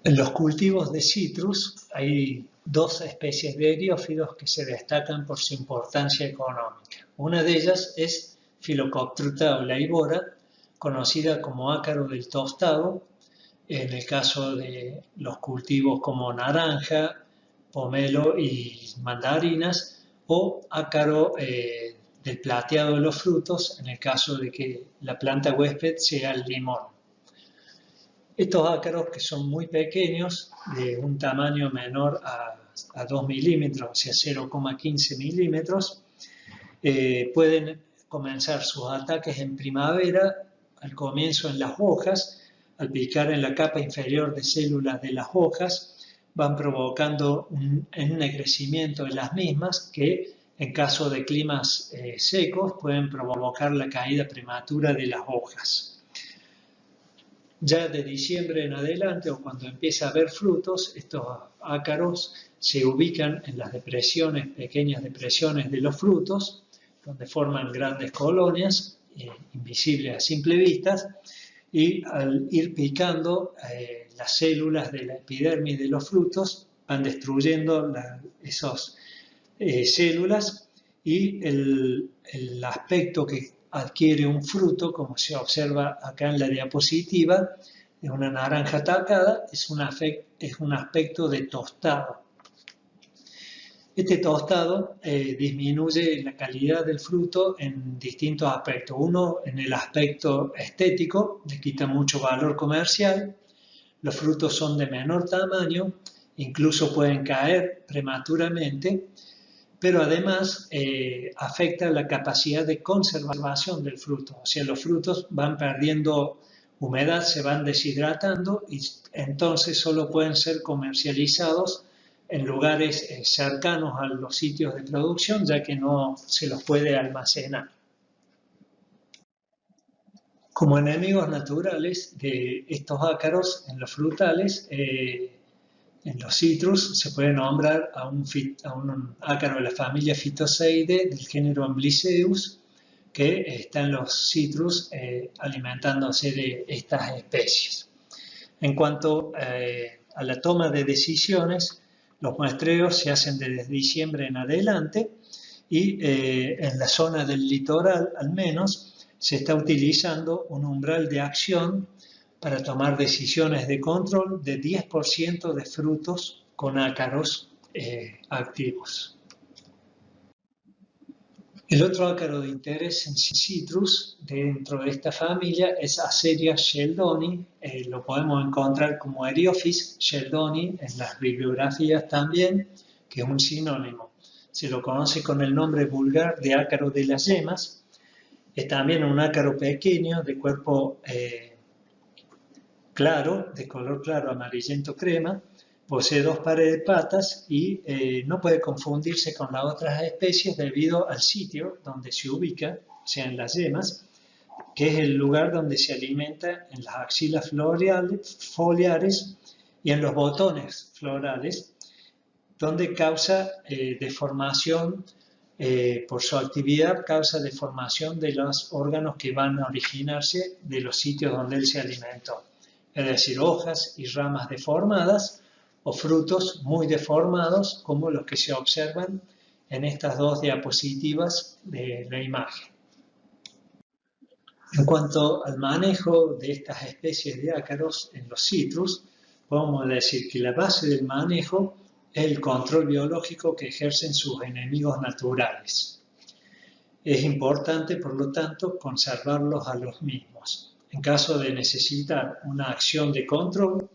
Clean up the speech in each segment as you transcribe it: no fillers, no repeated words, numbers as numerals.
En los cultivos de citrus hay dos especies de eriófidos que se destacan por su importancia económica. Una de ellas es Phyllocoptruta olaivora, conocida como ácaro del tostado, en el caso de los cultivos como naranja, pomelo y mandarinas, o ácaro del plateado de los frutos, en el caso de que la planta huésped sea el limón. Estos ácaros, que son muy pequeños, de un tamaño menor a 2 milímetros, o sea 0,15 milímetros, pueden comenzar sus ataques en primavera, al comienzo en las hojas, al picar en la capa inferior de células de las hojas, van provocando un ennegrecimiento de las mismas que, en caso de climas secos, pueden provocar la caída prematura de las hojas. Ya de diciembre en adelante, o cuando empieza a haber frutos, estos ácaros se ubican en las depresiones, pequeñas depresiones de los frutos, donde forman grandes colonias, invisibles a simple vista, y al ir picando las células de la epidermis de los frutos, van destruyendo esas células, y el aspecto que adquiere un fruto, como se observa acá en la diapositiva, de una naranja atacada, es un aspecto de tostado. Este tostado disminuye la calidad del fruto en distintos aspectos. Uno, en el aspecto estético, le quita mucho valor comercial, los frutos son de menor tamaño, incluso pueden caer prematuramente, pero además afecta la capacidad de conservación del fruto. O sea, los frutos van perdiendo humedad, se van deshidratando y entonces solo pueden ser comercializados en lugares cercanos a los sitios de producción, ya que no se los puede almacenar. Como enemigos naturales de estos ácaros en los frutales, en los citrus se puede nombrar a un ácaro de la familia Phytoceide del género Ambliceus, que está en los citrus alimentándose de estas especies. En cuanto a la toma de decisiones, los muestreos se hacen desde diciembre en adelante y en la zona del litoral al menos se está utilizando un umbral de acción para tomar decisiones de control de 10% de frutos con ácaros activos. El otro ácaro de interés en citrus dentro de esta familia es Aceria sheldoni, lo podemos encontrar como Eriophis sheldoni en las bibliografías también, que es un sinónimo. Se lo conoce con el nombre vulgar de ácaro de las yemas. Es también un ácaro pequeño de cuerpo claro, de color claro amarillento crema, posee 2 pares de patas y no puede confundirse con las otras especies debido al sitio donde se ubica, o sea, en las yemas, que es el lugar donde se alimenta en las axilas foliares y en los botones florales, donde causa deformación, por su actividad, causa deformación de los órganos que van a originarse de los sitios donde él se alimentó. Es decir, hojas y ramas deformadas o frutos muy deformados como los que se observan en estas dos diapositivas de la imagen. En cuanto al manejo de estas especies de ácaros en los citrus, podemos decir que la base del manejo es el control biológico que ejercen sus enemigos naturales. Es importante, por lo tanto, conservarlos a los mismos. En caso de necesitar una acción de control,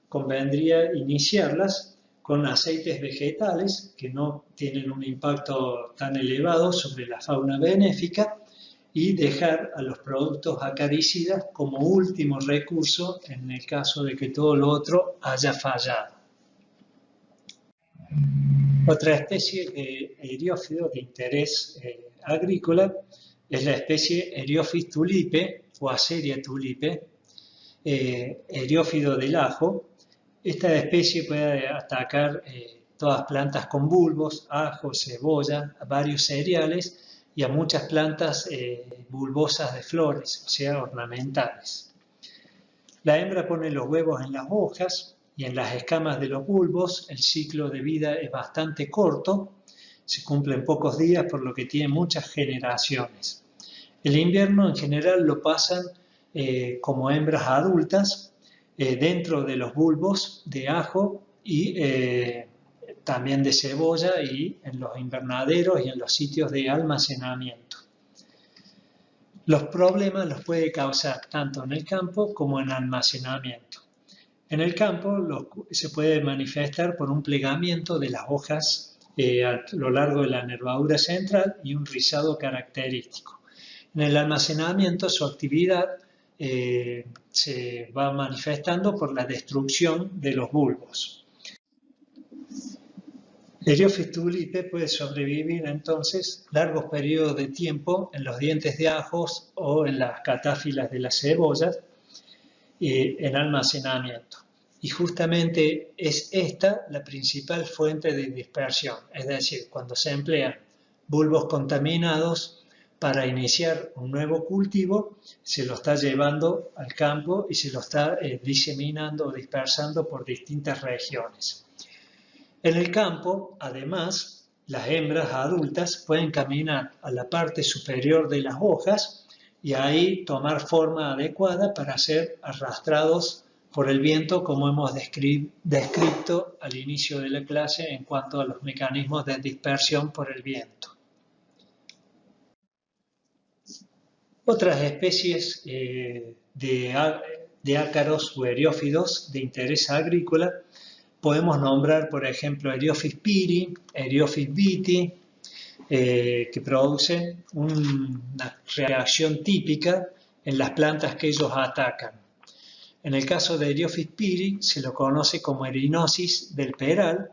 convendría iniciarlas con aceites vegetales que no tienen un impacto tan elevado sobre la fauna benéfica y dejar a los productos acaricidas como último recurso en el caso de que todo lo otro haya fallado. Otra especie de eriófido de interés agrícola es la especie Eriophis tulipe o Aceria tulipe, eriófido del ajo. Esta especie puede atacar todas plantas con bulbos, ajo, cebolla, varios cereales y a muchas plantas bulbosas de flores, o sea, ornamentales. La hembra pone los huevos en las hojas y en las escamas de los bulbos el ciclo de vida es bastante corto, se cumple en pocos días, por lo que tiene muchas generaciones. El invierno en general lo pasan como hembras adultas dentro de los bulbos de ajo y también de cebolla y en los invernaderos y en los sitios de almacenamiento. Los problemas los puede causar tanto en el campo como en almacenamiento. En el campo se puede manifestar por un plegamiento de las hojas a lo largo de la nervadura central y un rizado característico. En el almacenamiento su actividad se va manifestando por la destrucción de los bulbos. Eriophyes tulipe puede sobrevivir entonces largos periodos de tiempo en los dientes de ajos o en las catáfilas de las cebollas en almacenamiento. Y justamente es esta la principal fuente de dispersión, es decir, cuando se emplean bulbos contaminados para iniciar un nuevo cultivo, se lo está llevando al campo y se lo está diseminando o dispersando por distintas regiones. En el campo, además, las hembras adultas pueden caminar a la parte superior de las hojas y ahí tomar forma adecuada para ser arrastrados por el viento, como hemos descrito al inicio de la clase en cuanto a los mecanismos de dispersión por el viento. Otras especies de ácaros o eriófidos de interés agrícola podemos nombrar, por ejemplo, Eriophyes piri, Eriophyes viti, que producen una reacción típica en las plantas que ellos atacan. En el caso de Eriophyes piri se lo conoce como erinosis del peral.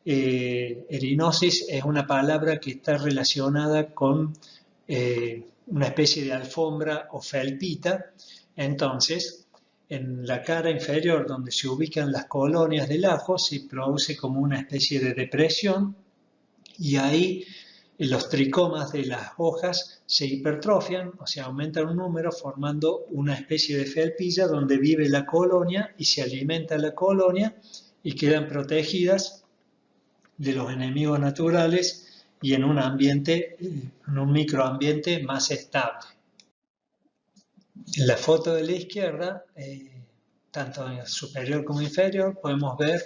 Erinosis es una palabra que está relacionada con una especie de alfombra o felpita. Entonces, en la cara inferior, donde se ubican las colonias del ajo, se produce como una especie de depresión y ahí los tricomas de las hojas se hipertrofian, o sea, aumentan un número formando una especie de felpilla donde vive la colonia y se alimenta la colonia y quedan protegidas de los enemigos naturales y en un ambiente, en un microambiente más estable. En la foto de la izquierda, tanto en superior como inferior, podemos ver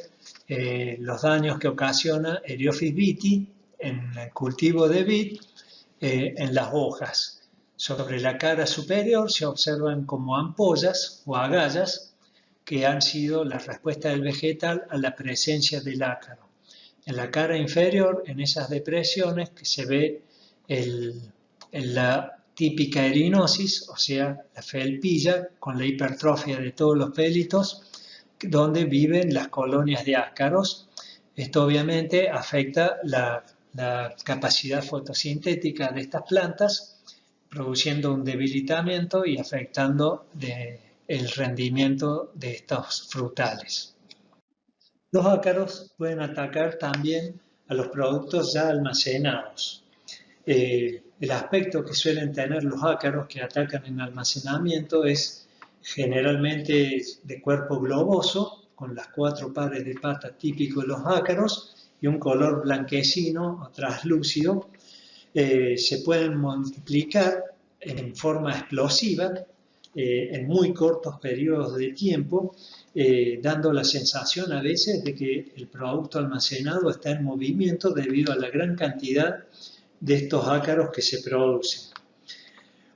los daños que ocasiona Eriophyes viti en el cultivo de vid en las hojas. Sobre la cara superior se observan como ampollas o agallas que han sido la respuesta del vegetal a la presencia del ácaro. En la cara inferior, en esas depresiones, que se ve la típica erinosis, o sea, la felpilla con la hipertrofia de todos los pelitos, donde viven las colonias de ácaros. Esto obviamente afecta la capacidad fotosintética de estas plantas, produciendo un debilitamiento y afectando el rendimiento de estos frutales. Los ácaros pueden atacar también a los productos ya almacenados. El aspecto que suelen tener los ácaros que atacan en almacenamiento es generalmente de cuerpo globoso, con las 4 pares de patas típicos de los ácaros y un color blanquecino o traslúcido. Se pueden multiplicar en forma explosiva en muy cortos periodos de tiempo, dando la sensación a veces de que el producto almacenado está en movimiento debido a la gran cantidad de estos ácaros que se producen.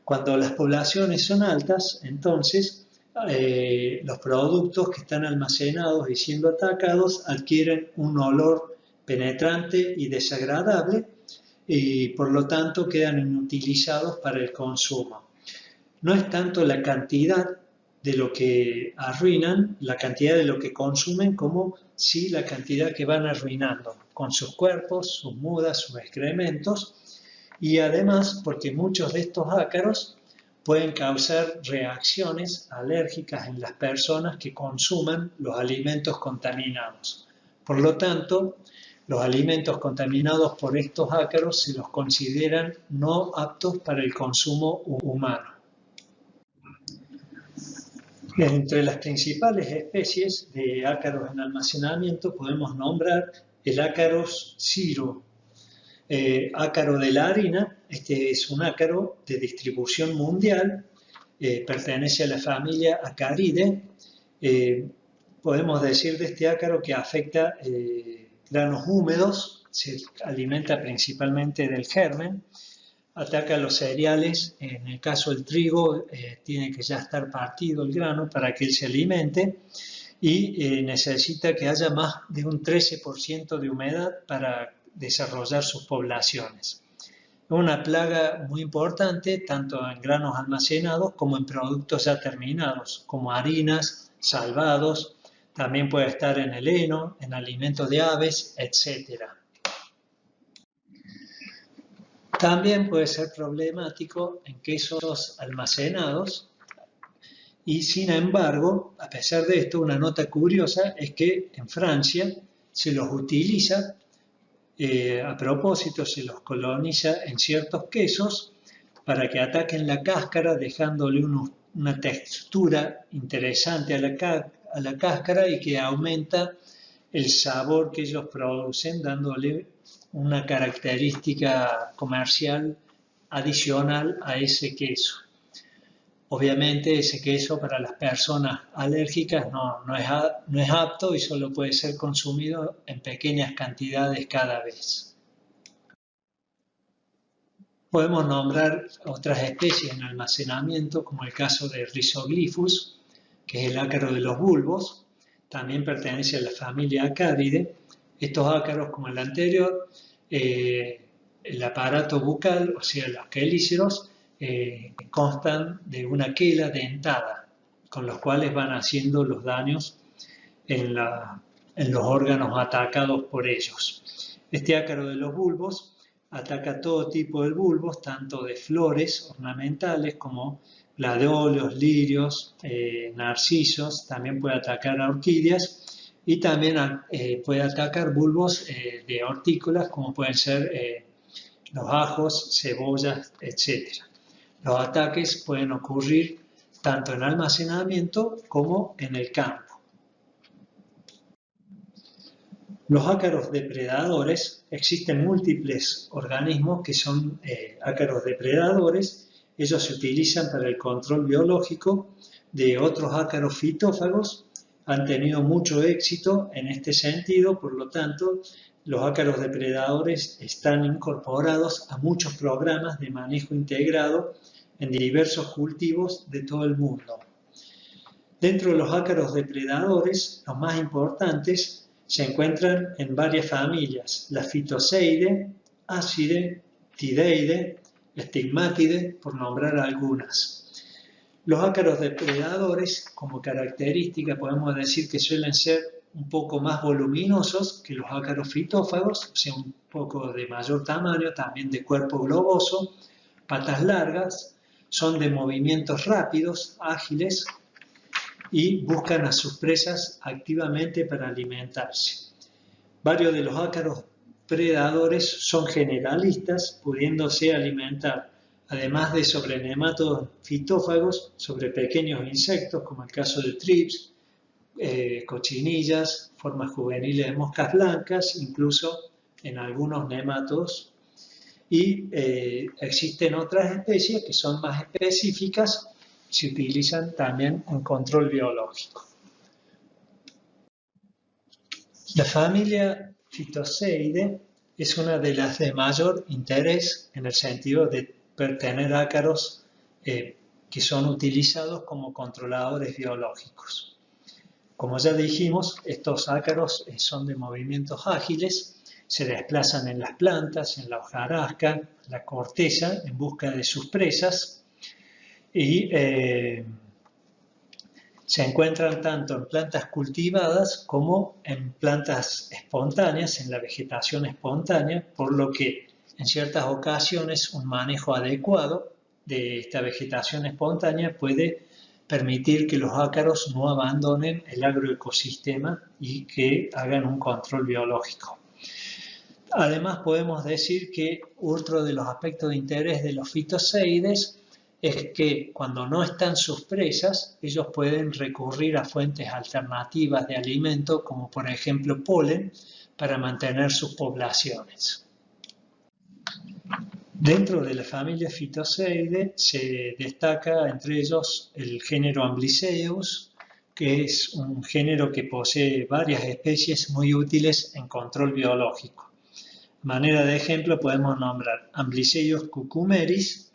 Cuando las poblaciones son altas, entonces los productos que están almacenados y siendo atacados adquieren un olor penetrante y desagradable y por lo tanto quedan inutilizados para el consumo. No es tanto la cantidad de lo que arruinan, la cantidad de lo que consumen, como sí la cantidad que van arruinando con sus cuerpos, sus mudas, sus excrementos, y además porque muchos de estos ácaros pueden causar reacciones alérgicas en las personas que consuman los alimentos contaminados. Por lo tanto, los alimentos contaminados por estos ácaros se los consideran no aptos para el consumo humano. Entre las principales especies de ácaros en almacenamiento podemos nombrar el ácaros ciro, ácaro de la harina. Este es un ácaro de distribución mundial, pertenece a la familia Acaridae. Podemos decir de este ácaro que afecta granos húmedos, se alimenta principalmente del germen, ataca los cereales, en el caso del trigo tiene que ya estar partido el grano para que él se alimente y necesita que haya más de un 13% de humedad para desarrollar sus poblaciones. Es una plaga muy importante tanto en granos almacenados como en productos ya terminados, como harinas, salvados, también puede estar en el heno, en alimentos de aves, etc. También puede ser problemático en quesos almacenados y, sin embargo, a pesar de esto, una nota curiosa es que en Francia se los utiliza, a propósito se los coloniza en ciertos quesos para que ataquen la cáscara dejándole una textura interesante a la cáscara y que aumenta el sabor que ellos producen dándole una característica comercial adicional a ese queso. Obviamente ese queso para las personas alérgicas no es apto y solo puede ser consumido en pequeñas cantidades cada vez. Podemos nombrar otras especies en almacenamiento, como el caso de Rhizoglyphus, que es el ácaro de los bulbos, también pertenece a la familia Acaridae. Estos ácaros, como el anterior, el aparato bucal, o sea, los quelíceros, constan de una quela dentada, con los cuales van haciendo los daños en los órganos atacados por ellos. Este ácaro de los bulbos ataca todo tipo de bulbos, tanto de flores ornamentales como gladiolios, lirios, narcisos, también puede atacar a orquídeas y también puede atacar bulbos de hortícolas como pueden ser los ajos, cebollas, etc. Los ataques pueden ocurrir tanto en almacenamiento como en el campo. Los ácaros depredadores, existen múltiples organismos que son ácaros depredadores. Ellos se utilizan para el control biológico de otros ácaros fitófagos. Han tenido mucho éxito en este sentido, por lo tanto, los ácaros depredadores están incorporados a muchos programas de manejo integrado en diversos cultivos de todo el mundo. Dentro de los ácaros depredadores, los más importantes se encuentran en varias familias: la Phytoceide, Ascidae, Tideidae, Stigmatidae, por nombrar algunas. Los ácaros depredadores, como característica, podemos decir que suelen ser un poco más voluminosos que los ácaros fitófagos, o sea, un poco de mayor tamaño, también de cuerpo globoso, patas largas, son de movimientos rápidos, ágiles y buscan a sus presas activamente para alimentarse. Varios de los ácaros predadores son generalistas, pudiéndose alimentar, además de sobre nemátodos fitófagos, sobre pequeños insectos, como el caso de trips, cochinillas, formas juveniles de moscas blancas, incluso en algunos nemátodos. Y existen otras especies que son más específicas, se utilizan también en control biológico. La familia Phytoceide es una de las de mayor interés en el sentido de tener ácaros que son utilizados como controladores biológicos. Como ya dijimos, estos ácaros son de movimientos ágiles, se desplazan en las plantas, en la hojarasca, la corteza, en busca de sus presas y se encuentran tanto en plantas cultivadas como en plantas espontáneas, en la vegetación espontánea, por lo que en ciertas ocasiones un manejo adecuado de esta vegetación espontánea puede permitir que los ácaros no abandonen el agroecosistema y que hagan un control biológico. Además, podemos decir que otro de los aspectos de interés de los fitoceides es que cuando no están sus presas, ellos pueden recurrir a fuentes alternativas de alimento, como por ejemplo polen, para mantener sus poblaciones. Dentro de la familia Phytoceide se destaca entre ellos el género Ambliseus, que es un género que posee varias especies muy útiles en control biológico. De manera de ejemplo podemos nombrar Ambliseus cucumeris,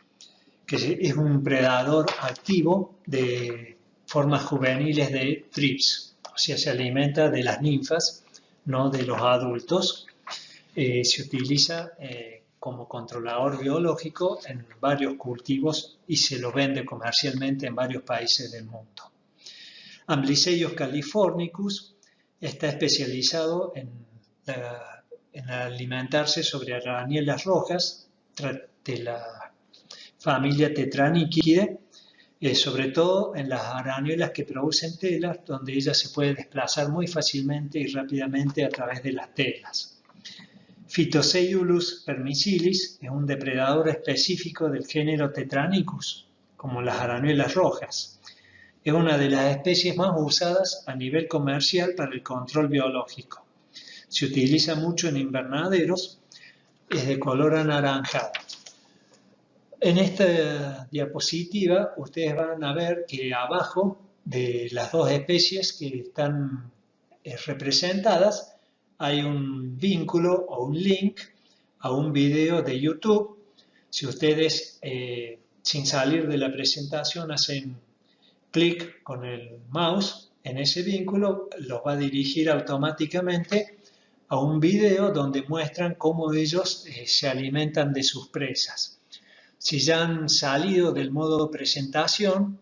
que es un predador activo de formas juveniles de thrips, o sea, se alimenta de las ninfas, no de los adultos. Se utiliza como controlador biológico en varios cultivos y se lo vende comercialmente en varios países del mundo. Ambliseus californicus está especializado en alimentarse sobre arañuelas rojas de la familia Tetranychidae, sobre todo en las arañuelas que producen telas, donde ella se puede desplazar muy fácilmente y rápidamente a través de las telas. Phytoceidulus permissilis es un depredador específico del género Tetranicus, como las arañuelas rojas. Es una de las especies más usadas a nivel comercial para el control biológico. Se utiliza mucho en invernaderos, es de color anaranjado. En esta diapositiva ustedes van a ver que abajo de las dos especies que están representadas hay un vínculo o un link a un video de YouTube. Si ustedes sin salir de la presentación hacen clic con el mouse en ese vínculo, los va a dirigir automáticamente a un video donde muestran cómo ellos se alimentan de sus presas. Si ya han salido del modo presentación,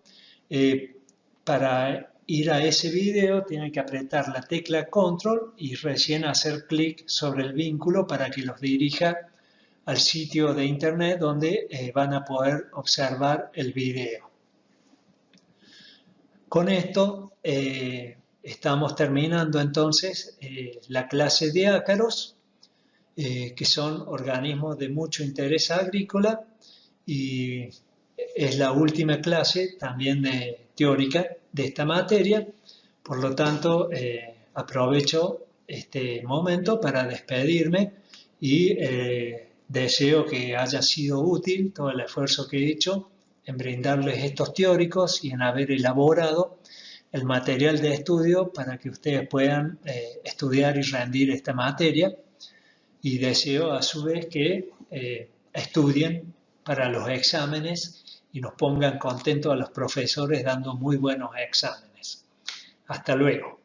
para ir a ese video tienen que apretar la tecla Control y recién hacer clic sobre el vínculo para que los dirija al sitio de internet donde van a poder observar el video. Con esto estamos terminando entonces la clase de ácaros, que son organismos de mucho interés agrícola, y es la última clase también teórica de esta materia. Por lo tanto, aprovecho este momento para despedirme y deseo que haya sido útil todo el esfuerzo que he hecho en brindarles estos teóricos y en haber elaborado el material de estudio para que ustedes puedan estudiar y rendir esta materia, y deseo a su vez que estudien para los exámenes y nos pongan contentos a los profesores dando muy buenos exámenes. Hasta luego.